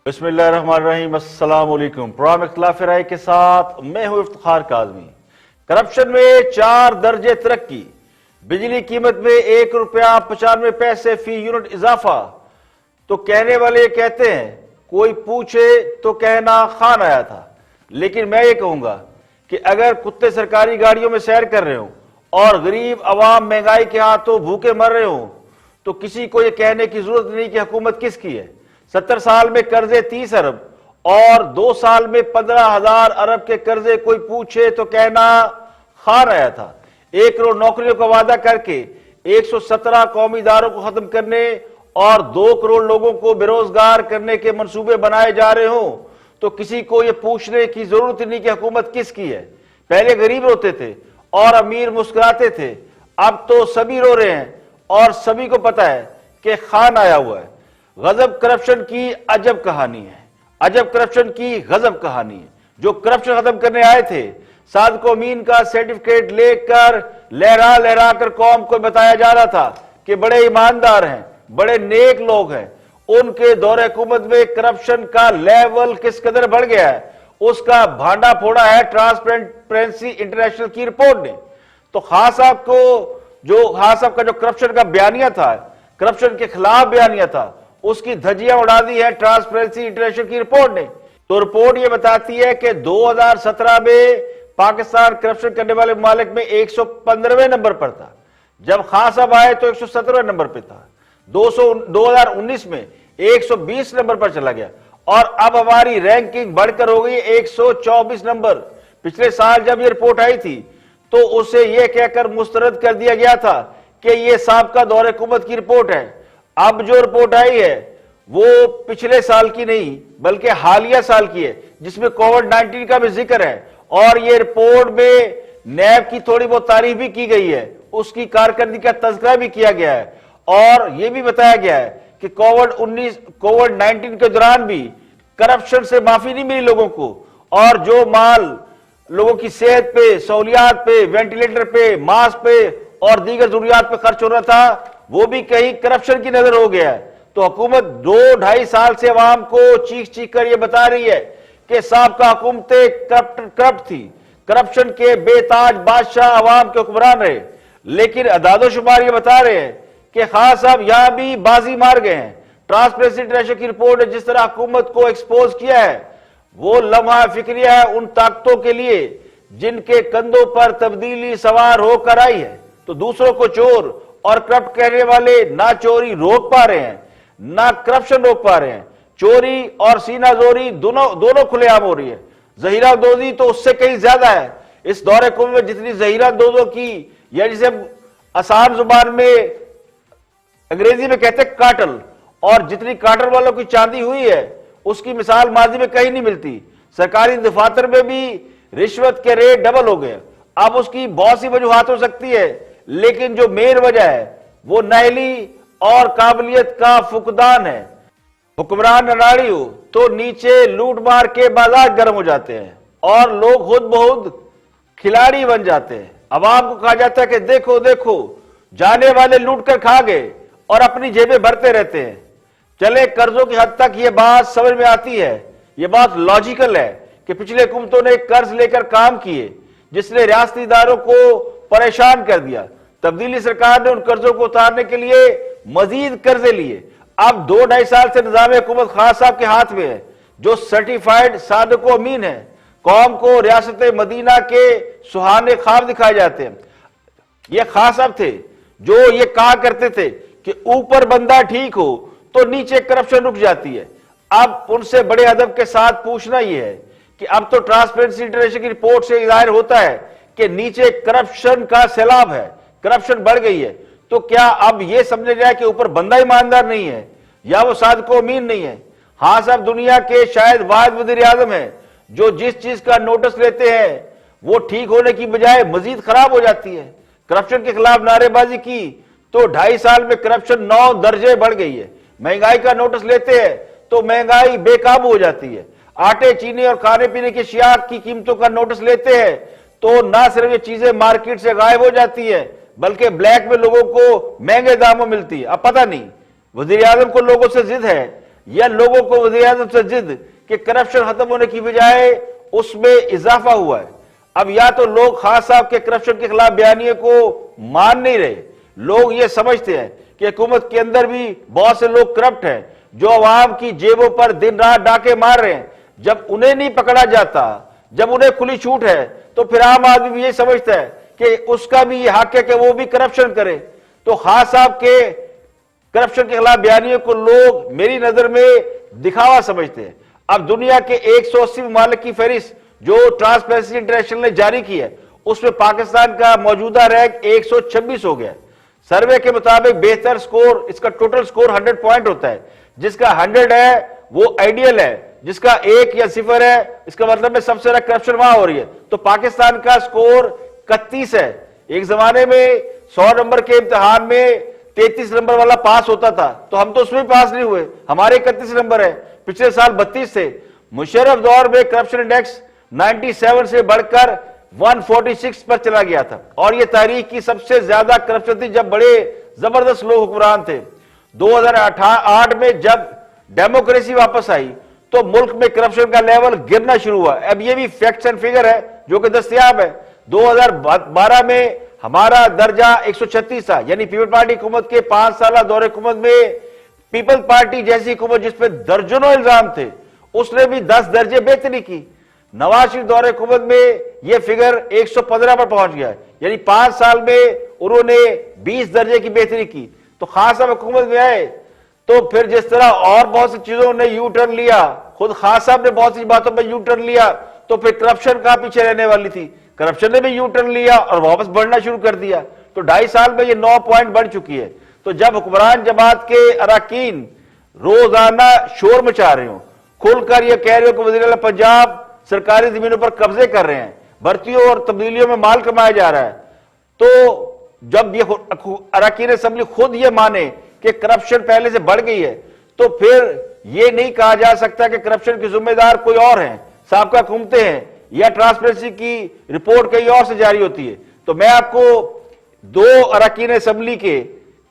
बिस्मिल्लाहिर्रहमानिर्रहीम, अस्सलाम वालेकुम। प्रोग्राम इख्तिलाफ राय के साथ मैं हूं इफ्तिखार काज़मी। करप्शन में 4 दर्जे तरक्की, बिजली कीमत में ₹1.95 फी यूनिट इजाफा। तो कहने वाले कहते हैं, कोई पूछे तो कहना खान आया था। लेकिन मैं ये कहूंगा कि अगर कुत्ते सरकारी गाड़ियों में सैर कर रहे हो और गरीब अवाम महंगाई के हाथों भूखे मर रहे हो, तो किसी को यह कहने की जरूरत नहीं कि हुकूमत किसकी है। 70 साल में कर्जे 30 अरब और 2 साल में 15,000 अरब के कर्जे कोई पूछे तो कहना खान आया था। 1 करोड़ नौकरियों का वादा करके 117 कौमी इदारों को खत्म करने और 2 करोड़ लोगों को बेरोजगार करने के मंसूबे बनाए जा रहे हो, तो किसी को यह पूछने की जरूरत नहीं कि हुकूमत किसकी है। पहले गरीब रोते थे और अमीर मुस्कुराते थे, अब तो सभी रो रहे हैं और सभी को पता है कि खान आया हुआ है। गजब करप्शन की अजब कहानी है, अजब करप्शन की गजब कहानी है। जो करप्शन खत्म करने आए थे, सादिक अमीन का सर्टिफिकेट लेकर लहरा लहरा कर कौम को बताया जा रहा था कि बड़े ईमानदार हैं, बड़े नेक लोग हैं। उनके दौरे हुकूमत में करप्शन का लेवल किस कदर बढ़ गया है, उसका भांडा फोड़ा है ट्रांसपेरेंसी इंटरनेशनल की रिपोर्ट ने। तो खान साहब का जो करप्शन का बयानिया था, करप्शन के खिलाफ बयानिया था, उसकी धज्जियां उड़ा दी है ट्रांसपेरेंसी इंटरनेशनल की रिपोर्ट ने। तो रिपोर्ट यह बताती है कि 2017 में पाकिस्तान करप्शन करने वाले ममालिक में 115वें नंबर पर था। जब खान साहब आए तो 117वें नंबर पर था। 2019 में 120 नंबर पर चला गया और अब हमारी रैंकिंग बढ़कर हो गई 124 नंबर। पिछले साल जब यह रिपोर्ट आई थी तो उसे यह कहकर मुस्तरद कर दिया गया था कि यह साबका दौरे हुकूमत की रिपोर्ट है। अब जो रिपोर्ट आई है वो पिछले साल की नहीं बल्कि हालिया साल की है, जिसमें कोविड-19 का भी जिक्र है। और ये रिपोर्ट में नैब की थोड़ी बहुत तारीफ भी की गई है, उसकी कारकर्दगी का तज़किरा भी किया गया है और यह भी बताया गया है कि कोविड-19 के दौरान भी करप्शन से माफी नहीं मिली लोगों को। और जो माल लोगों की सेहत पे, सहूलियात पे, वेंटिलेटर पे, मास्क पे और दीगर जरूरियात पे खर्च हो रहा था, वो भी कहीं करप्शन की नजर हो गया है। तो हुकूमत 2-2.5 साल से अवाम को चीख चीख कर यह बता रही है कि साहब हुकूमतें करप्ट थी, करप्शन के बेताज बादशाह अवाम के हुक्मरान रहे। लेकिन अदादोशुमार ये बता रहे हैं कि खान साहब यहां भी बाजी मार गए हैं। ट्रांसपेरेंसी इंटरनेशनल की रिपोर्ट ने जिस तरह हुकूमत को एक्सपोज किया है, वो लम्हा फिक्रिया है उन ताकतों के लिए जिनके कंधों पर तब्दीली सवार होकर आई है। तो दूसरों को चोर और करप्ट कहने वाले ना चोरी रोक पा रहे हैं, ना करप्शन रोक पा रहे हैं। चोरी और सीनाजोरी दोनों खुलेआम हो रही है। जहीरा दोजी तो उससे कहीं ज्यादा है। इस दौरे हुकूमत में जितनी जहीरा दोजों की, या जिसे आसान जुबान में अंग्रेजी में कहते हैं काटल, और जितनी काटल वालों की चांदी हुई है, उसकी मिसाल माजी में कहीं नहीं मिलती। सरकारी दफातर में भी रिश्वत के रेट डबल हो गए। अब उसकी बहुत सी वजूहात हो सकती है, लेकिन जो मेन वजह है वो नाअहली और काबिलियत का फुकदान है। हुक्मरान अनाड़ी हो तो नीचे लूट मार के बाजार गर्म हो जाते हैं और लोग खुद बहुत खिलाड़ी बन जाते हैं। अवाम को कहा जाता है कि देखो देखो, जाने वाले लूट कर खा गए और अपनी जेबें भरते रहते हैं। चले कर्जों की हद तक ये बात समझ में आती है, ये बात लॉजिकल है कि पिछले हुकूमतों ने कर्ज लेकर काम किए, जिसने रियासती इदारों को परेशान कर दिया। तब्दीली सरकार ने उन कर्जों को उतारने के लिए मजीद कर्जे लिए। अब 2-2.5 साल से निजाम हुकूमत खान साहब के हाथ में है, जो सर्टिफाइड सादिक अमीन है। कौम को रियासत मदीना के सुहाने ख्वाब दिखाए जाते हैं। ये खान साहब थे जो ये कहा करते थे कि ऊपर बंदा ठीक हो तो नीचे करप्शन रुक जाती है। अब उनसे बड़े अदब के साथ पूछना यह है कि अब तो ट्रांसपेरेंसी इंटरनेशनल की रिपोर्ट से जाहिर होता है कि नीचे करप्शन का सैलाब है, करप्शन बढ़ गई है। तो क्या अब यह समझा जाए कि ऊपर बंदा ईमानदार नहीं है या वो सादिक अमीन नहीं है? हाँ साहब दुनिया के शायद वाहिद वज़ीर आज़म है जो जिस चीज का नोटिस लेते हैं वो ठीक होने की बजाय मजीद खराब हो जाती है। करप्शन के खिलाफ नारेबाजी की तो 2.5 साल में करप्शन 9 दर्जे बढ़ गई है। महंगाई का नोटिस लेते हैं तो महंगाई बेकाबू हो जाती है। आटे, चीनी और खाने पीने की अशिया की कीमतों का नोटिस लेते हैं तो ना सिर्फ ये चीजें मार्केट से गायब हो जाती है बल्कि ब्लैक में लोगों को महंगे दामों मिलती है। अब पता नहीं वज़ीर आज़म को लोगों से जिद है या लोगों को वज़ीर-ए-आज़म से जिद कि करप्शन खत्म होने की बजाय उसमें इजाफा हुआ है। अब या तो लोग खान साहब के करप्शन के खिलाफ बयानिए को मान नहीं रहे, लोग ये समझते हैं कि हुकूमत के अंदर भी बहुत से लोग करप्ट हैं जो अवाम की जेबों पर दिन रात डाके मार रहे हैं। जब उन्हें नहीं पकड़ा जाता, जब उन्हें खुली छूट है, तो फिर आम आदमी भी ये समझता है कि उसका भी ये हक है कि वो भी करप्शन करे। तो खान साहब के करप्शन के खिलाफ बयानियों को लोग मेरी नजर में दिखावा समझते हैं। अब दुनिया के 180 ममालिक की फहरिस्त जो ट्रांसपेरेंसी इंटरनेशनल ने जारी की है, उसमें पाकिस्तान का मौजूदा रैंक 126 हो गया। सर्वे के मुताबिक बेहतर स्कोर, इसका टोटल स्कोर 100 पॉइंट होता है। जिसका 100 है वो आइडियल है, जिसका 1 या 0 है इसका मतलब है सबसे ज्यादा करप्शन वहां हो रही है। तो पाकिस्तान का स्कोर 31 है। एक जमाने में 100 नंबर के इम्तिहान में 33 नंबर वाला पास होता था, तो हम तो उसमें पास नहीं हुए, हमारे 31 नंबर है। पिछले साल 32 थे। मुशर्रफ दौर में करप्शन इंडेक्स 97 से बढ़कर 146 पर चला गया था, और यह तारीख की सबसे ज्यादा करप्शन थी जब बड़े जबरदस्त लोग हुक्मरान थे। 2008 में जब डेमोक्रेसी वापस आई तो मुल्क में करप्शन का लेवल गिरना शुरू हुआ। अब ये भी फैक्ट्स एंड फिगर है जो कि दस्तयाब है। 2012 में हमारा दर्जा 136 था, यानी पीपल पार्टी हुकूमत के 5 साल दौरे हुकूमत में पीपल पार्टी जैसी हुकूमत जिसपे दर्जनों इल्जाम थे, उसने भी 10 दर्जे बेहतरी की। नवाज शरीफ दौरे हुकूमत में यह फिगर 115 पर पहुंच गया, यानी 5 साल में उन्होंने 20 दर्जे की बेहतरी की। तो खान साहब हुकूमत में आए तो फिर जिस तरह और बहुत सी चीजों ने यू टर्न लिया, खुद खान साहब ने बहुत सी बातों में यू टर्न लिया, तो फिर करप्शन कहां पीछे रहने वाली थी। करप्शन ने भी यू टर्न लिया और वापस बढ़ना शुरू कर दिया। तो 2.5 साल में ये 9 पॉइंट बढ़ चुकी है। तो जब हुक्मरान जमात के अरकान रोजाना शोर मचा रहे हो, खुलकर ये कह रहे हो कि वज़ीर आला पंजाब सरकारी जमीनों पर कब्जे कर रहे हैं, भर्तियों और तब्दीलियों में माल कमाया जा रहा है, तो जब ये अरकान असेंबली खुद ये माने कि करप्शन पहले से बढ़ गई है, तो फिर ये नहीं कहा जा सकता कि करप्शन के जिम्मेदार कोई और हैं, साबका हुकूमतें हैं, या ट्रांसपेरेंसी की रिपोर्ट कहीं और से जारी होती है। तो मैं आपको 2 अरकान असेंबली के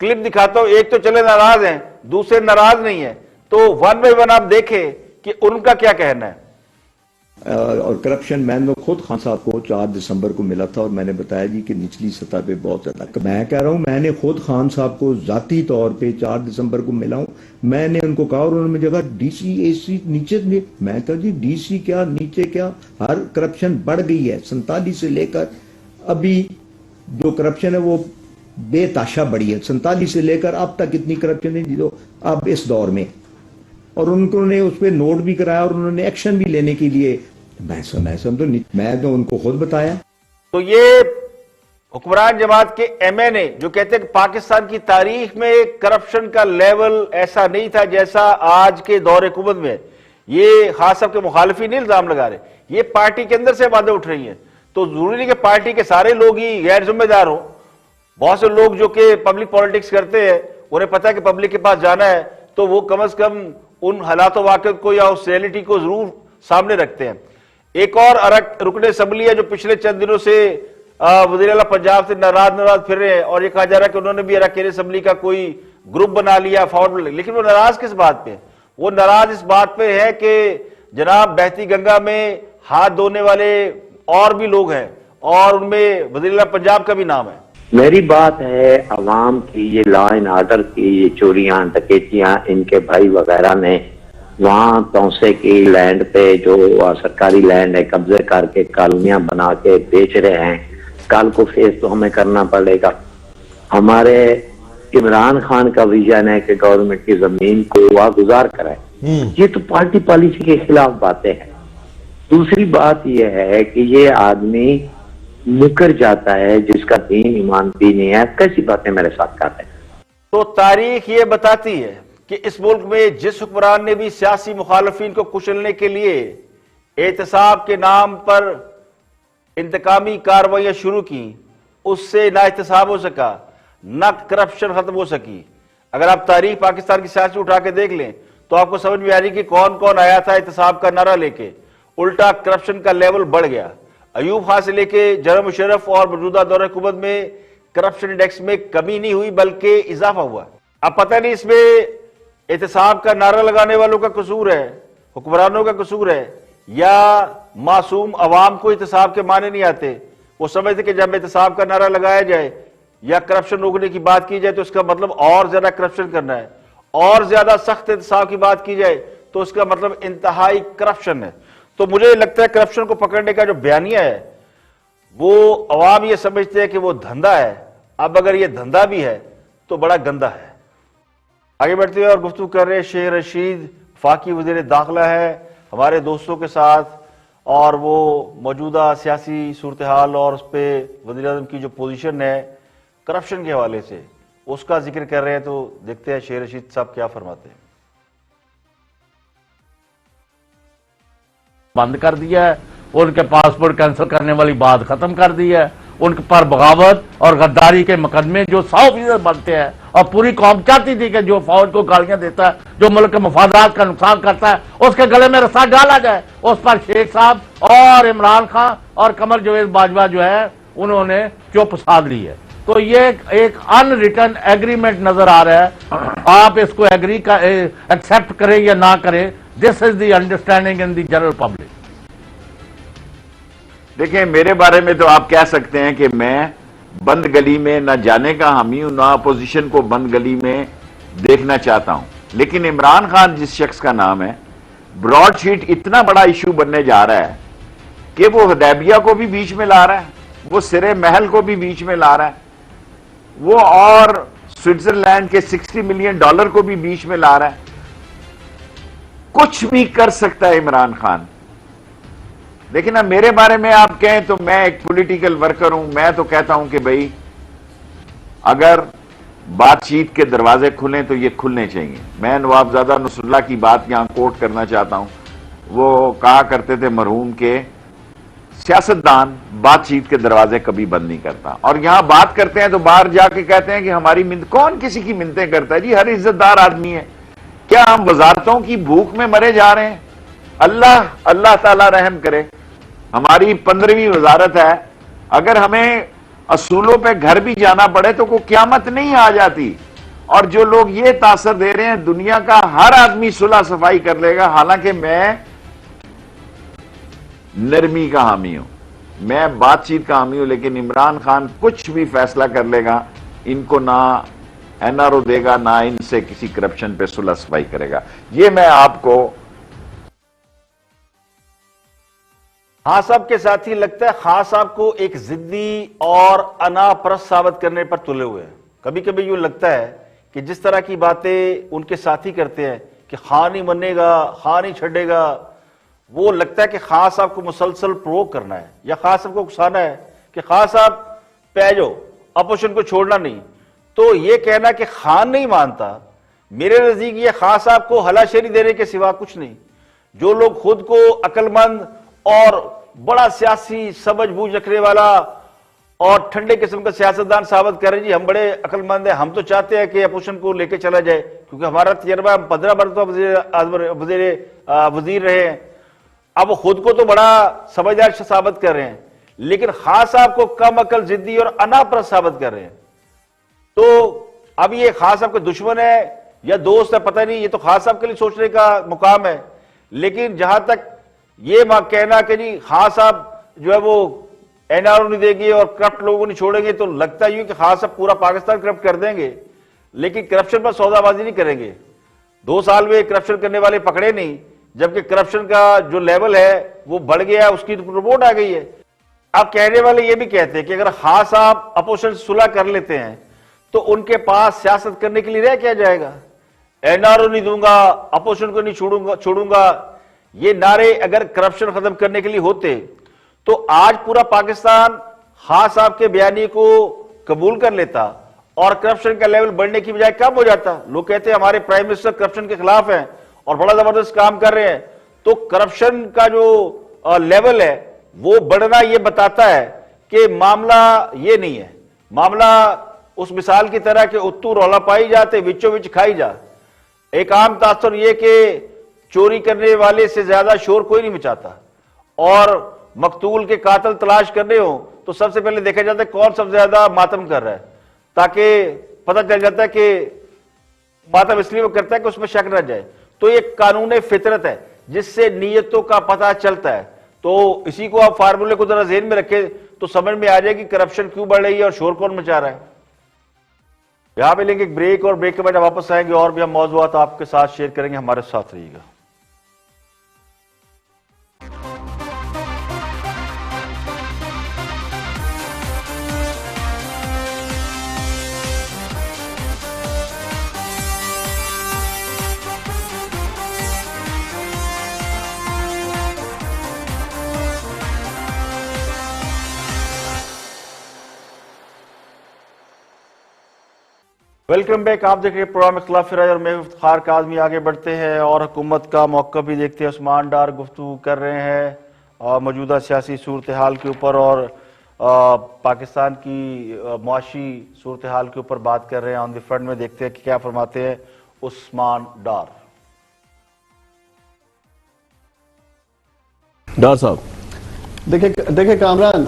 क्लिप दिखाता हूं। एक तो चले नाराज हैं, दूसरे नाराज नहीं है। तो 1 बाय 1 आप देखें कि उनका क्या कहना है। और करप्शन मैंने खुद खान साहब को 4 दिसंबर को मिला था और मैंने बताया जी कि निचली सतह पे बहुत ज्यादा, मैं कह रहा हूं मैंने खुद खान साहब को जाती तौर पे 4 दिसंबर को मिला हूं। मैंने उनको कहा और उन्होंने मुझे कहा डीसी एसी नीचे, मैं कहा जी डीसी क्या नीचे क्या, हर करप्शन बढ़ गई है। 47 से लेकर अभी जो करप्शन है वो बेताशा बढ़ी है। 47 से लेकर अब तक इतनी करप्शन है जो अब इस दौर में, और उन्होंने उस पर नोट भी कराया और उन्होंने एक्शन भी लेने के लिए मैं तो उनको खुद बताया। तो ये हुक्मरान जमात के एमएनए जो कहते हैं कि पाकिस्तान की तारीख में करप्शन का लेवल ऐसा नहीं था जैसा आज के दौर हुकूमत में, ये खास साहब के मुखालिफिन इल्जाम लगा रहे, ये पार्टी के अंदर से बातें उठ रही हैं। तो जरूरी नहीं कि पार्टी के सारे लोग ही गैर जिम्मेदार हों। बहुत से लोग जो कि पब्लिक पॉलिटिक्स करते हैं, उन्हें पता है कि पब्लिक के पास जाना है, तो वो कम से कम उन हालात वाक़िअत को या उस रियलिटी को जरूर सामने रखते हैं। एक और रुकने असेंबली है जो पिछले चंद दिनों से वज़ीर आला पंजाब से नाराज फिर रहे हैं, और ये कहा जा रहा है कि उन्होंने भी अरकान असेंबली का कोई ग्रुप बना लिया फॉर्म। लेकिन वो नाराज किस बात पे? वो नाराज इस बात पे है कि जनाब बहती गंगा में हाथ धोने वाले और भी लोग हैं, और उनमें वज़ीर आला पंजाब का भी नाम है। मेरी बात है अवाम की, ये लॉ एंड ऑर्डर की ये चोरियां डकैतियां इनके भाई वगैरह ने वहां तौसे की लैंड पे जो सरकारी लैंड है कब्जे करके कॉलोनियां बना के बेच रहे हैं। कल को फेस तो हमें करना पड़ेगा। हमारे इमरान खान का विजन है कि गवर्नमेंट की जमीन को वागुजार कराए। ये तो पार्टी पॉलिसी के खिलाफ बातें हैं। दूसरी बात यह है कि ये आदमी मुकर जाता है जिसका दीन ईमान भी नहीं है, कैसी बातें मेरे साथ करते हैं। तो तारीख ये बताती है कि इस मुल्क में जिस हुक्मरान ने भी सियासी मुखालफिन को कुचलने के लिए एहतसाब के नाम पर इंतकामी कार्रवाइयां शुरू की, उससे ना एहतसाब हो सका, ना करप्शन खत्म हो सकी। अगर आप तारीख पाकिस्तान की सियासत उठा के देख लें तो आपको समझ में आ रही कि कौन कौन आया था एहतसाब का नारा लेके, उल्टा करप्शन का लेवल बढ़ गया। अयूब खान से लेके जनरल मुशर्रफ और मौजूदा दौर हुकूमत में करप्शन इंडेक्स में कमी नहीं हुई बल्कि इजाफा हुआ। अब पता नहीं इसमें एहतसाब का नारा लगाने वालों का कसूर है, हुक्मरानों का कसूर है, या मासूम अवाम को एहतसाब के माने नहीं आते? वो समझते कि जब एहतसाब का नारा लगाया जाए या करप्शन रोकने की बात की जाए तो इसका मतलब और ज्यादा करप्शन करना है, और ज्यादा सख्त एहतसाब की बात की जाए तो उसका मतलब इंतहाई करप्शन है। तो मुझे लगता है करप्शन को पकड़ने का जो बयानिया है वो अवाम ये समझते हैं कि वो धंधा है। अब अगर ये धंधा भी है तो बड़ा गंदा है। आगे बढ़ते हुए और गुफ्तगू कर रहे शेर रशीद, फाकी वज़ीर दाखिला है हमारे दोस्तों के साथ, और वो मौजूदा सियासी सूरत हाल और उस पर वज़ीर आज़म की जो पोजीशन है करप्शन के हवाले से उसका जिक्र कर रहे हैं। तो देखते हैं शेर रशीद साहब क्या फरमाते हैं। बंद कर दिया है, उनके पासपोर्ट कैंसिल करने वाली बात खत्म कर दी है, उनके पर बगावत और गद्दारी के मुकदमे जो 100% बनते हैं, और पूरी कौम चाहती थी कि जो फौज को गालियां देता है, जो मुल्क के मफादात का नुकसान करता है, उसके गले में रस्सा डाला जाए। उस पर शेख साहब और इमरान खान और कमर जावेद बाजवा जो है उन्होंने चुप साध ली है। तो ये एक अनरिटन एग्रीमेंट नजर आ रहा है। आप इसको एग्री का एक्सेप्ट करें या ना करें, this is the understanding in the general public. देखिए, मेरे बारे में तो आप कह सकते हैं कि मैं बंद गली में न जाने का हामी हूं, ना अपोजिशन को बंद गली में देखना चाहता हूं। लेकिन इमरान खान जिस शख्स का नाम है, ब्रॉडशीट इतना बड़ा इशू बनने जा रहा है कि वो हुदैबिया को भी बीच में ला रहा है, वो सिरे महल को भी बीच में ला रहा है, वो और स्विट्जरलैंड के $60 मिलियन को भी बीच में ला रहा है। कुछ भी कर सकता है इमरान खान। लेकिन अब मेरे बारे में आप कहें तो मैं एक पॉलिटिकल वर्कर हूं। मैं तो कहता हूं कि भाई अगर बातचीत के दरवाजे खुलें तो ये खुलने चाहिए। मैं नवाबजादा नसरुल्लाह की बात यहां कोट करना चाहता हूं। वो कहा करते थे मरहूम के सियासतदान बातचीत के दरवाजे कभी बंद नहीं करता, और यहां बात करते हैं तो बाहर जाके कहते हैं कि हमारी मिन्नत। कौन किसी की मिन्नतें करता है जी? हर इज्जतदार आदमी है। क्या हम वजारतों की भूख में मरे जा रहे हैं? अल्लाह ताला रहम करे। हमारी 15वीं वजारत है। अगर हमें असूलों पे घर भी जाना पड़े तो कोई क्यामत नहीं आ जाती। और जो लोग ये तासर दे रहे हैं दुनिया का हर आदमी सुलह सफाई कर लेगा, हालांकि मैं नरमी का हामी हूं, मैं बातचीत का हामी हूं। लेकिन इमरान खान कुछ भी फैसला कर लेगा, इनको ना एनआरओ देगा, ना इनसे किसी करप्शन पे सुलह सफाई करेगा। ये मैं आपको खान साहब के साथ ही लगता है खान साहब को एक जिद्दी और अनापरस्त साबित करने पर तुले हुए हैं। कभी कभी यूं लगता है कि जिस तरह की बातें उनके साथी करते हैं कि खान ही मनेगा, खान ही छड़ेगा, वो लगता है कि खान साहब को मुसलसल प्रोवोक करना है या खान साहब को उकसाना है कि खान साहब पे जाओ, अपोजिशन को छोड़ना नहीं। तो ये कहना कि खान नहीं मानता, मेरे नजदीक ये खान साहब को हलाशेरी देने के सिवा कुछ नहीं। जो लोग खुद को अक्लमंद और बड़ा सियासी समझ बूझ रखने वाला और ठंडे किस्म का सियासतदान साबित कर रहे जी हम बड़े अक्लमंद हैं, हम तो चाहते हैं कि अपोजिशन को लेके चला जाए क्योंकि हमारा तजर्बा, हम 15 मरतबा वजीर रहे हैं। अब वो खुद को तो बड़ा समझदार साबित कर रहे हैं, लेकिन खान साहब को कम अकल, जिद्दी और अनापरस्त साबित कर रहे हैं। तो अब ये खान साहब के दुश्मन है या दोस्त है पता नहीं, ये तो खान साहब के लिए सोचने का मुकाम है। लेकिन जहां तक ये कहना कि जी खान साहब जो है वो एनआरओ नहीं देंगे और करप्ट लोगों नहीं छोड़ेंगे, तो लगता ही कि खान साहब पूरा पाकिस्तान करप्ट कर देंगे, लेकिन करप्शन पर सौदाबाजी नहीं करेंगे। 2 साल में करप्शन करने वाले पकड़े नहीं, जबकि करप्शन का जो लेवल है वो बढ़ गया, उसकी रिपोर्ट आ गई है। अब कहने वाले ये भी कहते हैं कि अगर खान साहब अपोजिशन सुलह कर लेते हैं तो उनके पास सियासत करने के लिए रह क्या जाएगा? एनआरओ नहीं दूंगा, अपोजिशन को नहीं छोड़ूंगा, ये नारे अगर करप्शन खत्म करने के लिए होते तो आज पूरा पाकिस्तान खान साहब के बयानी को कबूल कर लेता और करप्शन का लेवल बढ़ने की बजाय कम हो जाता। लोग कहते हैं हमारे प्राइम मिनिस्टर करप्शन के खिलाफ हैं और बड़ा जबरदस्त काम कर रहे हैं। तो करप्शन का जो लेवल है वो बढ़ना ये बताता है कि मामला ये नहीं है, मामला उस मिसाल की तरह के उत्तू रौला पाई जाते विचो विच खाई जा। एक आम तासर ये कि चोरी करने वाले से ज्यादा शोर कोई नहीं मचाता, और मकतूल के कातिल तलाश करने हो तो सबसे पहले देखा जाता है कौन सबसे ज्यादा मातम कर रहा है, ताकि पता चल जाता है कि मातम इसलिए वो करता है कि उसमें शक न जाए। तो ये कानून फितरत है जिससे नीयतों का पता चलता है। तो इसी को आप फार्मूले को जरा ज़हन में रखें तो समझ में आ जाए कि करप्शन क्यों बढ़ रही है और शोर कौन मचा रहा है। यहां पे लेंगे एक ब्रेक और ब्रेक के बाद वापस आएंगे और भी हम मौजूद आपके साथ शेयर करेंगे। हमारे साथ रहिएगा। Welcome back. आप देख रहे हैं प्रोग्राम इख्तिलाफ राय और मैं इफ्तिखार काज़मी। आगे बढ़ते हैं और हुकूमत का मौक़िफ़ भी देखते हैं। उस्मान डार गुफ्तगू कर रहे हैं मौजूदा सियासी सूरत हाल के ऊपर और पाकिस्तान की मुआशी सूरत हाल के ऊपर बात कर रहे हैं। ऑन द फ्रंट में देखते हैं कि क्या फरमाते हैं उस्मान डार। डार साहब देखिए कामरान,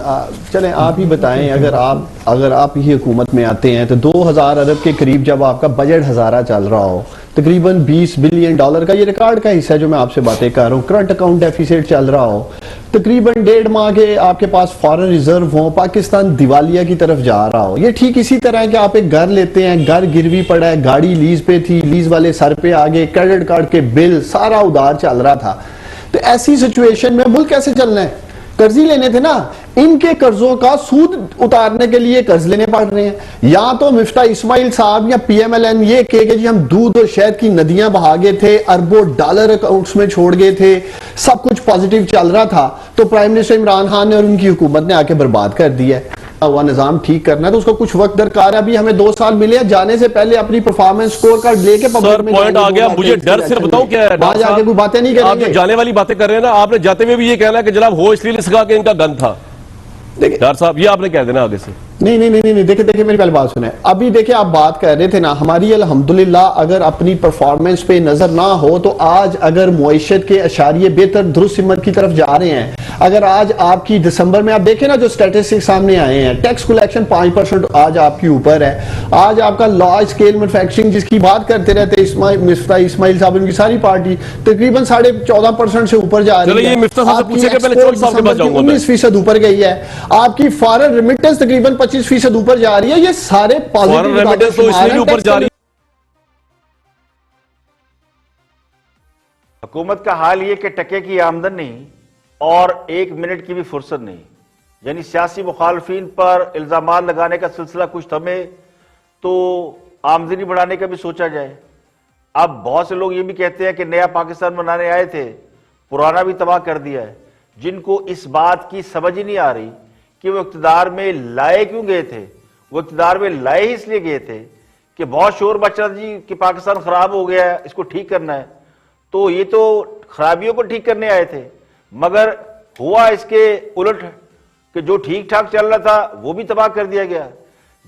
चलें आप ही बताएं, अगर आप ही हुकूमत में आते हैं तो 2000 अरब के करीब जब आपका बजट हजारा चल रहा हो, तकरीबन 20 बिलियन डॉलर का ये रिकॉर्ड का हिस्सा जो मैं आपसे बातें कर रहा हूँ, करंट अकाउंट डेफिसिट चल रहा हो, तकरीबन 1.5 माह के आपके पास फॉरेन रिजर्व हो, पाकिस्तान दिवालिया की तरफ जा रहा हो। ये ठीक इसी तरह है कि आप एक घर लेते हैं, घर गिरवी पड़ा है, गाड़ी लीज पे थी, लीज वाले सर पे आ गए, क्रेडिट कार्ड के बिल सारा उधार चल रहा था। तो ऐसी सिचुएशन में मुल्क कैसे चलना है? कर्ज ही लेने थे ना। इनके कर्जों का सूद उतारने के लिए कर्ज लेने पड़ रहे हैं। या तो मिफ्ता इस्माइल साहब या पीएमएलएन ये कहे कि जी हम दूध और शहद की नदियां बहा गए थे, अरबों डॉलर अकाउंट्स में छोड़ गए थे, सब कुछ पॉजिटिव चल रहा था, तो प्राइम मिनिस्टर इमरान खान ने और उनकी हुकूमत ने आके बर्बाद कर दिया है। हुआ निजाम ठीक करना है तो उसको कुछ वक्त दरकार है। अभी हमें 2 साल मिले हैं, जाने से पहले अपनी परफॉर्मेंस स्कोर कार्ड लेके सर पॉइंट आ गया। मुझे डर से बताऊं क्या है, वहां जाके कोई बातें नहीं आप करेंगे। जो जाने वाली बातें कर रहे हैं ना, आपने जाते हुए भी ये कहना है कि जनाब हो इसलिए सका कि इनका गन था। डर साहब ये आपने कह देना आगे से। नहीं, देखिए मेरी पहले बात सुने। अभी देखिए आप बात कर रहे थे ना, हमारी अल्हम्दुलिल्लाह अगर अपनी परफॉर्मेंस पे नजर ना हो तो आज अगर मुआशत के अशारिये बेहतर दुरुस्त सिमत की तरफ जा रहे हैं। अगर आज आपकी दिसंबर में आप देखें ना जो स्टैटिस्टिक्स सामने आए हैं, टैक्स कलेक्शन 5% आज आपकी ऊपर है। आज आपका लार्ज स्केल मैन्युफैक्चरिंग जिसकी बात करते रहते मिफ्ता इस्माइल साहब उनकी सारी पार्टी तकरीबन 14.5% से ऊपर जा रही है। 19% ऊपर गई है। आपकी फॉरेन रिमिटेंस तकरीबन 25% ऊपर जा रही है। ये सारे फॉरेन रेमिटेंस तो इसलिए ऊपर जा रही है। हुकूमत का हाल ये कि टके की आमदन नहीं और 1 मिनट की भी फुर्सत नहीं। यानी सियासी मुखालफिन पर इल्जामात लगाने का सिलसिला कुछ थमे तो आमदनी बढ़ाने का भी सोचा जाए। अब बहुत से लोग ये भी कहते हैं कि नया पाकिस्तान बनाने आए थे, पुराना भी तबाह कर दिया है। जिनको इस बात की समझ ही नहीं आ रही कि वो इक़्तिदार में लाए क्यों गए थे। वो इक़्तिदार में लाए ही इसलिए गए थे कि बहुत शोर मच रहा जी कि पाकिस्तान खराब हो गया है, इसको ठीक करना है। तो ये तो खराबियों को ठीक करने आए थे, मगर हुआ इसके उलट कि जो ठीक ठाक चल रहा था वो भी तबाह कर दिया गया।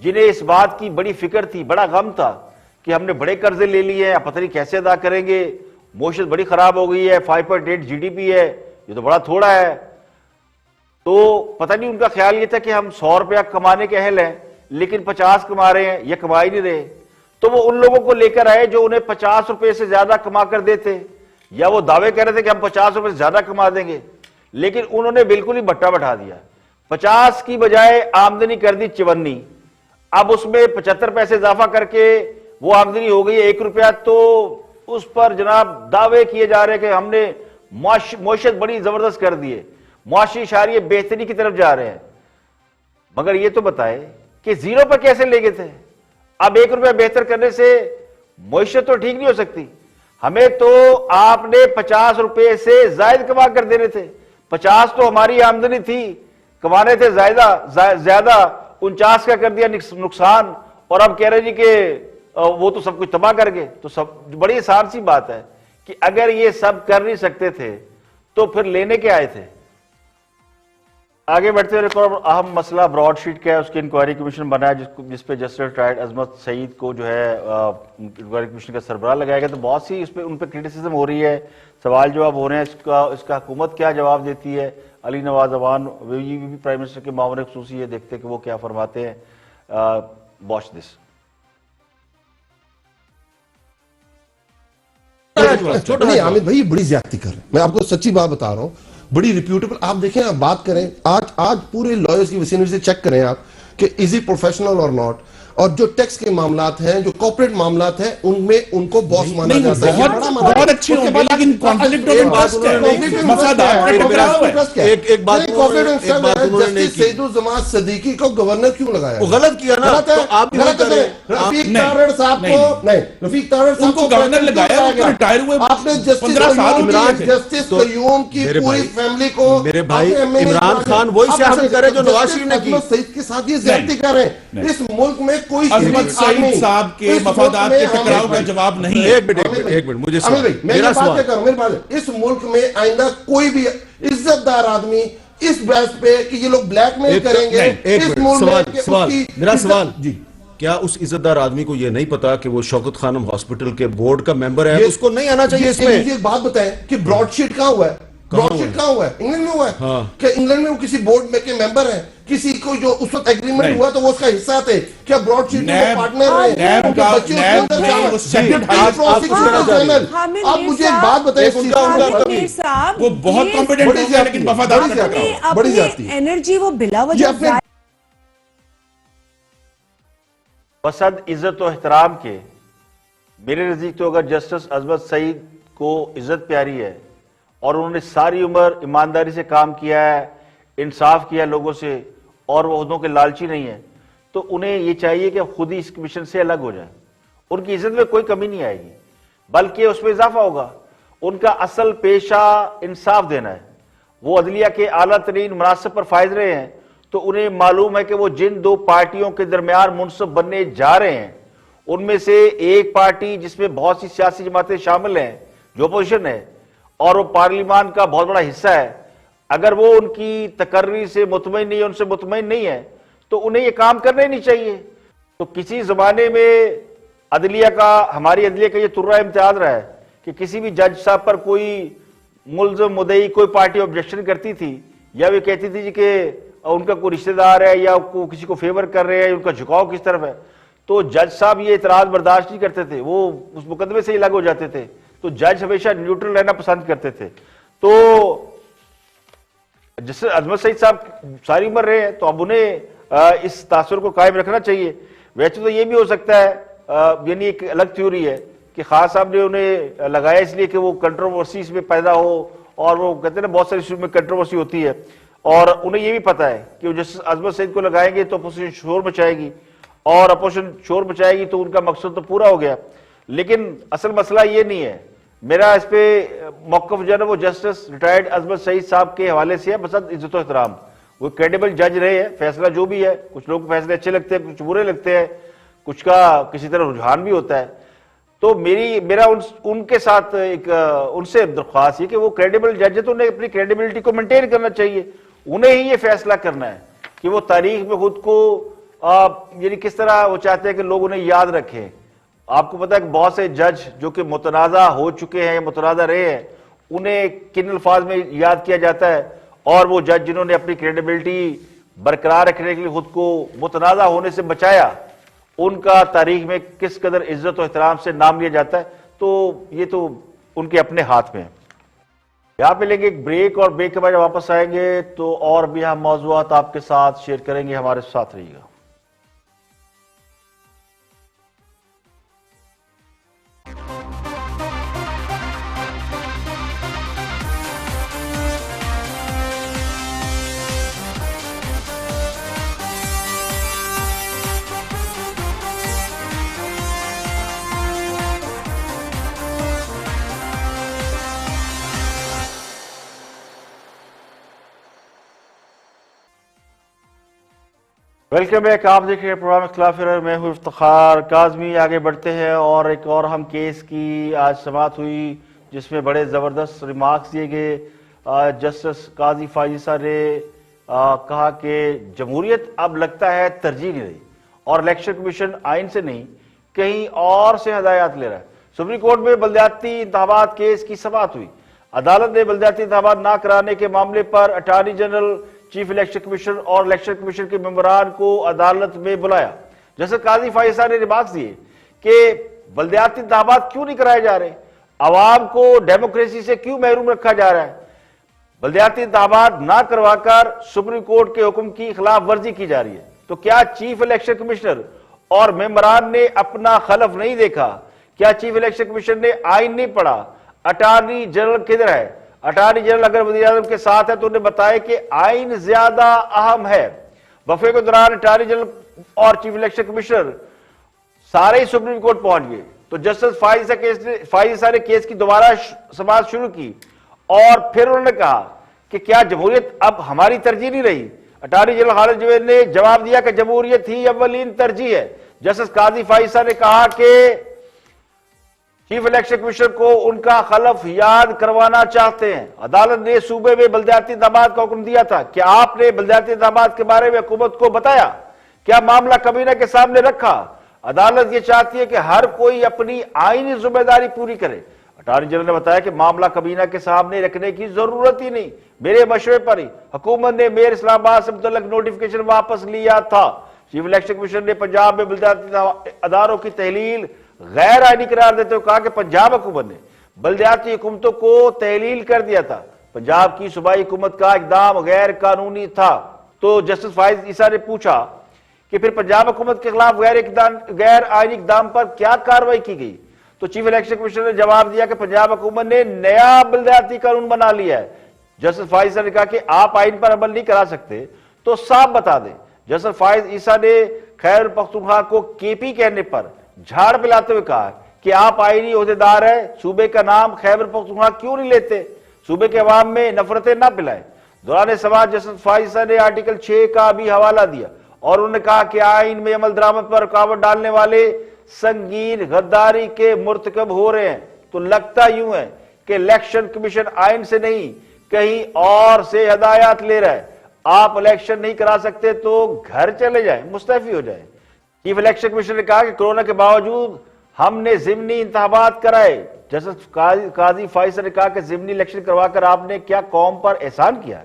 जिन्हें इस बात की बड़ी फिक्र थी, बड़ा गम था कि हमने बड़े कर्जे ले लिए हैं, पता नहीं कैसे अदा करेंगे, मौशत बड़ी खराब हो गई है, 5.8 GDP है, ये तो बड़ा थोड़ा है। तो पता नहीं उनका ख्याल ये था कि हम 100 रुपया कमाने के अहल हैं लेकिन 50 कमा रहे हैं या कमा ही नहीं रहे। तो वो उन लोगों को लेकर आए जो उन्हें 50 रुपए से ज्यादा कमा कर देते, या वो दावे कर रहे थे कि हम 50 रुपए से ज्यादा कमा देंगे, लेकिन उन्होंने बिल्कुल ही भट्टा बैठा दिया। 50 की बजाय आमदनी कर दी 54। अब उसमें 75 पैसे इजाफा करके वो आमदनी हो गई 1 रुपया। तो उस पर जनाब दावे किए जा रहे हैं कि हमने मुआशत बड़ी जबरदस्त कर दी है, मुआशी इशारे बेहतरी की तरफ जा रहे हैं। मगर ये तो बताए कि 0 पर कैसे ले गए थे। अब 1 रुपया बेहतर करने से मुआशत तो ठीक नहीं हो सकती। हमें तो आपने 50 रुपए से जायद कमा कर देने थे। 50 तो हमारी आमदनी थी, कमाने थे ज्यादा 49 का कर दिया नुकसान। और अब कह रहे जी कि वो तो सब कुछ तबाह कर गए। तो सब बड़ी आसान सी बात है कि अगर ये सब कर नहीं सकते थे तो फिर लेने के आए थे। आगे बढ़ते हुए एक और अहम मसला ब्रॉडशीट का है, उसकी इंक्वायरी कमीशन बनाया जिसपे जस्टिस रिटायर्ड अजमत सईद को जो है इंक्वायरी कमीशन का सरबराह लगाया गया। तो बहुत सी उन पर क्रिटिसिज्म हो रही है, सवाल जवाब हो रहे हैं, इसका हुकूमत क्या जवाब देती है। अली नवाज अवान भी प्राइम मिनिस्टर के मामले खुसूसी है, देखते हैं कि वो क्या फरमाते हैं। Watch this. छोटा नहीं हामिद भाई, बड़ी ज्यादती कर रहे हैं। मैं आपको सच्ची बात बता रहा हूं, बड़ी रिप्यूटेबल। आप देखें, आप बात करें आज पूरे लॉयर्स की विसिनिटी से चेक करें आप कि इज ही प्रोफेशनल और नॉट। और जो टैक्स के मामलात हैं, जो कॉर्पोरेट मामलात हैं, उनमें उनको बॉस माना जाता है। बहुत अच्छे होंगे, लेकिन कॉन्फ्लिक्ट ऑफ इंटरेस्ट है, मफादात का टकराव है। एक बात उन्होंने सईदुज़्ज़मान सदीकी को गवर्नर क्यों लगाया? वो गलत किया ना, तो आप भी गलत है। रफीक तारड़ साहब को नहीं, रफीक तारड़ साहब उनको गवर्नर लगाया, वो रिटायर हुए आपने 15 साल जस्टिस कयूम की पूरी फैमिली को, मेरे भाई इमरान खान वही सियासत करे जो नवाज शरीफ ने की। सईद के साथ ये ज्यादती कर रहे हैं। इस मुल्क में कोई अजमत सईद साहब के मफादात के टकराव का जवाब नहीं है। एक मिनट मुझे मेरा सवाल, इस मुल्क में आइंदा कोई भी इज्जतदार आदमी इस बहस पे कि ये लोग ब्लैकमेल करेंगे, इस मुल्क में मेरा सवाल जी, क्या उस इज्जतदार आदमी को यह नहीं पता कि वो शौकत खानम हॉस्पिटल के बोर्ड का मेंबर है? उसको नहीं आना चाहिए इसमें। मुझे एक बात बताएं कि ब्रॉडशीट कहाँ हुआ है? ब्रॉडशीट कहाँ हुआ है? इंग्लैंड में हुआ है। क्या इंग्लैंड में वो किसी बोर्ड में के मेंबर है? किसी को जो उस वक्त एग्रीमेंट हुआ तो वो उसका हिस्सा थे? क्या ब्रॉडशीट में पार्टनर रहे? आप मुझे एक बात बताइए, वो बहुत कॉम्पिटेंट हो गया, लेकिन वफादार का टकराव, बड़ी ज्यादती एनर्जी वो बिला वजह बसद इज्जत और एहतराम के मेरे नजदीक तो अगर जस्टिस अजमत सईद को इज्जत प्यारी है और उन्होंने सारी उम्र ईमानदारी से काम किया है, इंसाफ किया लोगों से, और वो ओहदों के लालची नहीं है, तो उन्हें ये चाहिए कि खुद ही इस कमीशन से अलग हो जाए। उनकी इज्जत में कोई कमी नहीं आएगी, बल्कि उसमें इजाफा होगा। उनका असल पेशा इंसाफ देना है। वो अदलिया के आला तरीन मुनासिब पर फायज रहे हैं, तो उन्हें मालूम है कि वो जिन दो पार्टियों के दरमियान मुनसब बनने जा रहे हैं, उनमें से एक पार्टी जिसमें बहुत सी सियासी जमातें शामिल हैं, जो अपोजिशन है, और वो पार्लियामान का बहुत बड़ा हिस्सा है, अगर वो उनकी तकर्री से मुतमईन नहीं है, उनसे मुतमईन नहीं है, तो उन्हें ये काम करना ही नहीं चाहिए। तो किसी जमाने में अदलिया का, हमारी अदलिया का ये तुर्रा इम्तियाज रहा है कि किसी भी जज साहब पर कोई मुल्ज़म मुदई कोई पार्टी ऑब्जेक्शन करती थी, या वे कहती थी कि उनका कोई रिश्तेदार है या को किसी को फेवर कर रहे हैं, उनका झुकाव किस तरफ है, तो जज साहब ये इतराज बर्दाश्त नहीं करते थे, वो उस मुकदमे से ही अलग हो जाते थे। तो जज हमेशा न्यूट्रल रहना पसंद करते थे। तो जिससे अजमत सईद साहब सारी उम्र रहे हैं, तो अब उन्हें इस तासुर को कायम रखना चाहिए। वैसे तो ये भी हो सकता है, यानी एक अलग थ्योरी है कि खान साहब ने उन्हें लगाया इसलिए कि वो कंट्रोवर्सीज में पैदा हो, और वो कहते हैं ना बहुत सारी इशू में कंट्रोवर्सी होती है, और उन्हें ये भी पता है कि जस्टिस अजमत सईद को लगाएंगे तो अपोजिशन शोर मचाएगी, और अपोजिशन शोर मचाएगी तो उनका मकसद तो पूरा हो गया। लेकिन असल मसला ये नहीं है। मेरा इस पे मौक़िफ़ जो है ना वो जस्टिस रिटायर्ड अजमत सईद साहब के हवाले से है, बस इज्जत और एहतराम। वो क्रेडिबल जज रहे हैं, फैसला जो भी है, कुछ लोग फैसले अच्छे लगते हैं, कुछ बुरे लगते हैं, कुछ का किसी तरह रुझान भी होता है। तो मेरा उनके साथ एक उनसे दरख्वास्त है कि वो क्रेडिबल जज है, तो उन्हें अपनी क्रेडिबिलिटी को मेंटेन करना चाहिए। उन्हें ही ये फैसला करना है कि वो तारीख में खुद को यानी किस तरह वो चाहते हैं कि लोग उन्हें याद रखें। आपको पता है कि बहुत से जज जो कि मुतनाज़ा हो चुके हैं या मुतनाज़ा रहे हैं, उन्हें किन अल्फाज में याद किया जाता है, और वो जज जिन्होंने अपनी क्रेडिबिलिटी बरकरार रखने के लिए खुद को मुतनाज़ा होने से बचाया, उनका तारीख में किस कदर इज्जत और एहतराम से नाम लिया जाता है। तो ये तो उनके अपने हाथ में है। यहाँ पे लेंगे एक ब्रेक, और ब्रेक के बाद वापस आएंगे तो और भी हम मौज़ूआत आपके साथ शेयर करेंगे। हमारे साथ रहिएगा। Welcome back. आप देख रहे हैं प्रोग्राम खिलाफ एरर। मैं हूं इफ्तिखार काज़मी। आगे बढ़ते हैं और एक और हम केस की आज समाअत हुई जिसमें बड़े ज़बरदस्त रिमार्क्स दिए गए। जस्टिस काजी फाइज़ा ने कहा कि जमहूरियत अब लगता है तरजीह नहीं रही, और इलेक्शन कमीशन आइन से नहीं कहीं और से हदायत ले रहा है। सुप्रीम कोर्ट में बल्दियाती इंतखाबात केस की समाअत हुई। अदालत ने बल्दियाती इंतखाबात ना कराने के मामले पर attorney general, chief election commission और इलेक्शन कमीशन के मेंबरान को अदालत में बुलाया। जैसे काजी फाइज़ा ने रिमार्क्स दिए कि बल्दियाती इंतखाबात क्यों नहीं कराए जा रहे, आवाम को डेमोक्रेसी से क्यों महरूम रखा जा रहा है? बल्दियाती इंतखाबात ना करवाकर सुप्रीम कोर्ट के हुक्म की खिलाफ वर्जी की जा रही है। तो क्या चीफ इलेक्शन कमिश्नर और मेंबरान ने अपना खलफ नहीं देखा? क्या चीफ इलेक्शन कमिश्नर ने आइन नहीं पढ़ा? अटॉर्नी जनरल किधर है? अटॉर्नी जनरल अगर वज़ीर आज़म के साथ है तो उन्हें बताया कि आइन ज्यादा अहम है। वफे के दौरान अटॉर्नी जनरल और चीफ इलेक्शन कमिश्नर सारे ही सुप्रीम कोर्ट पहुंच गए। तो जस्टिस फाइज़ ने केस की दोबारा समाअत शुरू की और फिर उन्होंने कहा कि क्या जमहूरियत अब हमारी तरजीह नहीं रही? अटॉर्नी जनरल खालिद जवेद ने जवाब दिया कि जमहूरियत ही अव्वलीन तरजीह है। जस्टिस काजी फाइज़ ने कहा कि चीफ इलेक्शन कमिश्नर को उनका खलफ याद करवाना चाहते हैं। अदालत ने सूबे में बल्दियाती इंतखाबात का हुक्म दिया था। क्या आपने बल्दियाती इंतखाबात के बारे में हुकूमत को बताया? क्या मामला कबीना के सामने रखा? अदालत ये चाहती है कि हर कोई अपनी आईनी जिम्मेदारी पूरी करे। अटॉर्नी जनरल ने बताया कि मामला कबीना के सामने रखने की जरूरत ही नहीं, मेरे मशवरे पर ही हुकूमत ने मेयर इस्लामाबाद से मुतल्लिक नोटिफिकेशन वापस लिया था। चीफ इलेक्शन कमिश्नर ने पंजाब में बल्दियाती अदारों की तहलील गैर आईनी करार देते हुए कहा कि पंजाब हुकूमत ने बल्दियाती हुकूमतों को तहलील कर दिया था। पंजाब की सूबाई हुकूमत का इकदाम गैर कानूनी था। तो जस्टिस फाइज ईसा ने पूछा कि फिर पंजाब हुकूमत के खिलाफ गैर आईनी इकदाम पर क्या कार्रवाई की गई? तो चीफ इलेक्शन कमिश्नर ने जवाब दिया कि पंजाब हुकूमत ने नया बल्दियाती कानून बना लिया है। जस्टिस फाइज ईसा ने कहा कि आप आइन पर अमल नहीं करा सकते तो साफ बता दें। जस्टिस फाइज ईसा ने खैबर पख्तूनख्वा को केपी कहने पर झाड़ पिलाते हुए कहा कि आप आईनी ओहदेदार है, सूबे का नाम खैबर पख्तूनख्वा क्यों नहीं लेते? सूबे के अवाम में नफरतें ना पिलाएं। दौरान सवाल जस्टिस फाइज ने आर्टिकल 6 का भी हवाला दिया और उन्होंने कहा कि आइन में अमल दरामद पर रुकावट डालने वाले संगीन गद्दारी के मुर्तकब हो रहे हैं। तो लगता यूं है कि इलेक्शन कमीशन आइन से नहीं कहीं और से हदायत ले रहा है। आप इलेक्शन नहीं करा सकते तो घर चले जाएं, मुस्तफी हो जाएं। चीफ इलेक्शन कमिश्नर ने कहा कि कोरोना के बावजूद हमने जिमनी इंतखाबात कराए। जस्टिस काजी फाइज ने कहा कि जिमनी इलेक्शन करवाकर आपने क्या कौम पर एहसान किया?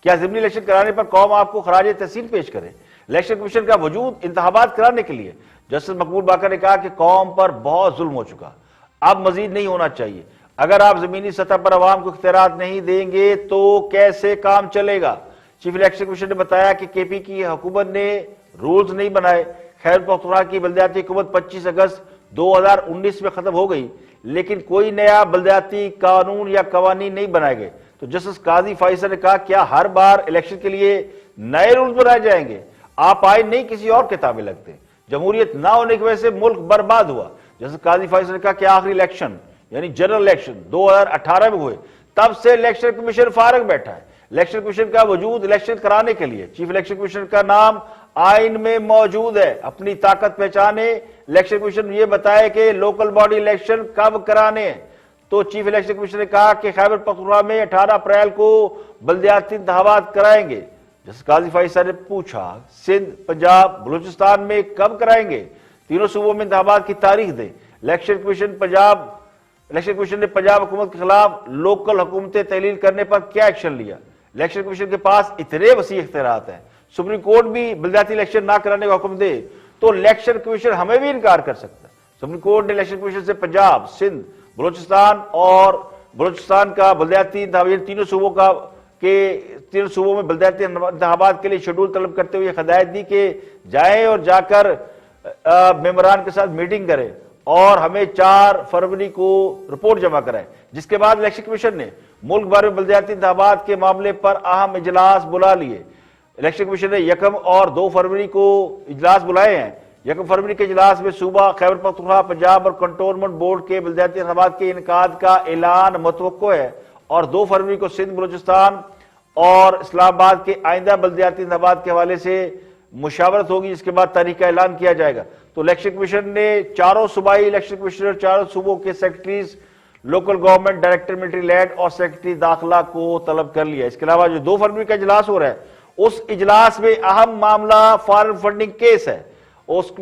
क्या जिमनी इलेक्शन कराने पर कौम आपको खराज तहसीन पेश करे? इलेक्शन कमीशन का वजूद इंतखाबात कराने के लिए। जस्टिस मकबूल बाकर ने कहा कि कौम पर बहुत जुल्म हो चुका, अब मजीद नहीं होना चाहिए। अगर आप जमीनी सतह पर अवाम को इख्तियारात नहीं देंगे तो कैसे काम चलेगा? चीफ इलेक्शन कमिश्नर ने बताया कि केपी की हुकूमत ने रूल्स नहीं बनाए। खैबर पख्तूनख्वा की बल्दियाती हुकूमत 25 अगस्त 2019 में खत्म हो गई, लेकिन कोई नया बल्दियाती कानून या कवानीन नहीं बनाए गए। तो जस्टिस काजी फाइज ने कहा क्या हर बार इलेक्शन के लिए नए रूल्स बनाए जाएंगे? आप आइन नहीं किसी और के ताबे लगते। जमहूरियत ना होने की वजह से मुल्क बर्बाद हुआ। जैसे काजी फाइज ने कहा कि आखिरी इलेक्शन यानी जनरल इलेक्शन 2018 में हुए, तब से इलेक्शन कमीशन फारग बैठा है। इलेक्शन कमीशन का वजूद इलेक्शन कराने के लिए। चीफ इलेक्शन कमीशन का नाम आइन में मौजूद है। अपनी ताकत पहचाने। इलेक्शन कमीशन ये बताए कि लोकल बॉडी इलेक्शन कब कराने हैं। तो चीफ इलेक्शन कमीशन ने कहा कि खैबर पख्तूनख्वा में 18 अप्रैल को बल्दियाती इंतखाबात कराएंगे। जैसे काजी फाइज ने पूछा सिंध, पंजाब, बलूचिस्तान में कब कराएंगे? तीनों सूबों में इंतखाबात की तारीख दें। इलेक्शन कमीशन ने पंजाब हुकूमत के खिलाफ लोकल हुकूमतें तहलील करने पर क्या एक्शन लिया? इलेक्शन कमीशन के पास इतने वसी इख्तियारात हैं, सुप्रीम कोर्ट भी बल्दियाती इलेक्शन ना कराने का हुक्म दे तो इलेक्शन कमीशन हमें भी इनकार कर सकता है। सुप्रीम कोर्ट ने इलेक्शन कमीशन से पंजाब, सिंध, बलूचिस्तान का बल्दियाती तीनों सूबों में बल्दियाती इंतखाबात के लिए शेड्यूल तलब करते हुए हिदायत दी कि जाएं और जाकर मेंबरान के साथ मीटिंग करें और हमें 4 फरवरी को रिपोर्ट जमा कराएं। जिसके बाद इलेक्शन कमीशन ने मुल्क भर में बल्दियाती इंतखाबात के मामले पर अहम इजलास बुला लिए। इलेक्शन कमीशन ने 1 और 2 फरवरी को इजलास बुलाए हैं। 1 फरवरी के इजलास में सूबा, खैबर पख्तूनख्वा, पंजाब और कंटोनमेंट बोर्ड के बल्दियाती इंतखाबात के इनकाद का ऐलान मुतवक्को है और 2 फरवरी को सिंध, बलूचिस्तान और इस्लामाबाद के आइंदा बल्दियाती इंतखाबात के हवाले से मुशावरत होगी, जिसके बाद तारीख का ऐलान किया जाएगा। तो इलेक्शन कमीशन ने चारों सूबाई इलेक्शन कमिश्नर, चारों सूबों के secretaries, local government director military land और सेक्रेटरी दाखिला को तलब कर लिया। इसके अलावा जो 2 फरवरी का इजलास हो रहा है उस इजलास में अहम मामला फॉरेन फंडिंग केस है। उस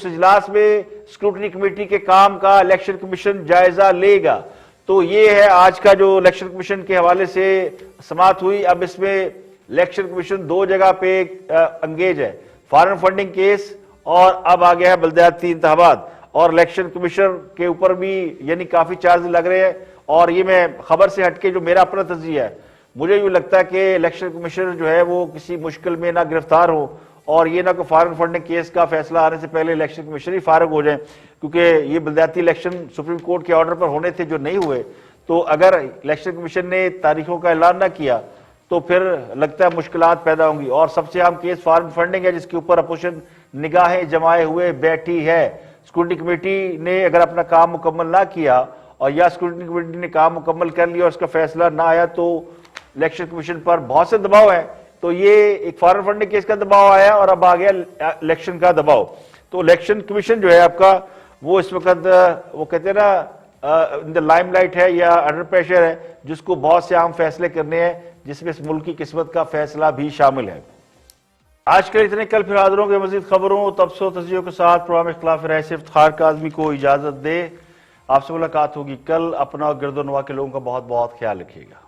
इजलास में स्क्रूटनी कमेटी के काम का इलेक्शन कमीशन जायजा लेगा। तो ये है आज का जो इलेक्शन कमीशन के हवाले से समाअत हुई। अब इसमें इलेक्शन कमीशन 2 जगह पे अंगेज है, फॉरेन फंडिंग केस और अब आ गया है बल्दियाती इंतखाबात। और इलेक्शन कमीशनर के ऊपर भी यानी काफी चार्ज लग रहे हैं। और ये मैं खबर से हटके जो मेरा अपना तजिया है, मुझे यूं लगता है कि इलेक्शन कमीशनर जो है वो किसी मुश्किल में ना गिरफ्तार हो और ये ना कोई फॉरेन फंडिंग केस का फैसला आने से पहले इलेक्शन कमीशनर ही फारग हो जाए, क्योंकि ये बलदियाती इलेक्शन सुप्रीम कोर्ट के ऑर्डर पर होने थे जो नहीं हुए। तो अगर इलेक्शन कमीशन ने तारीखों का ऐलान ना किया तो फिर लगता है मुश्किलात पैदा होंगी। और सबसे अहम केस फॉरेन फंडिंग है, जिसके ऊपर अपोजिशन निगाहें जमाए हुए बैठी है। स्क्रूटनी कमेटी ने अगर अपना काम मुकम्मल ना किया और या स्क्रूटनी कमेटी ने काम मुकम्मल कर लिया और उसका फैसला ना आया तो इलेक्शन कमीशन पर बहुत से दबाव है। तो ये एक फॉरेन फंडिंग केस का दबाव आया और अब आ गया इलेक्शन का दबाव। तो इलेक्शन कमीशन जो है आपका वो इस वक्त वो कहते हैं ना इन द लाइमलाइट है या अंडर प्रेशर है, जिसको बहुत से अहम फैसले करने हैं, जिसमें इस मुल्क की किस्मत का फैसला भी शामिल है। आज के इतने, कल फिर हाजिर होंगे मजीद खबरों तबसरों तस्वीरों के साथ। प्रोग्राम इख्तिलाफ राय से इफ्तिखार काज़मी को इजाजत दे। आपसे मुलाकात होगी कल। अपना और गिरदोनवा के लोगों का बहुत बहुत ख्याल रखिएगा।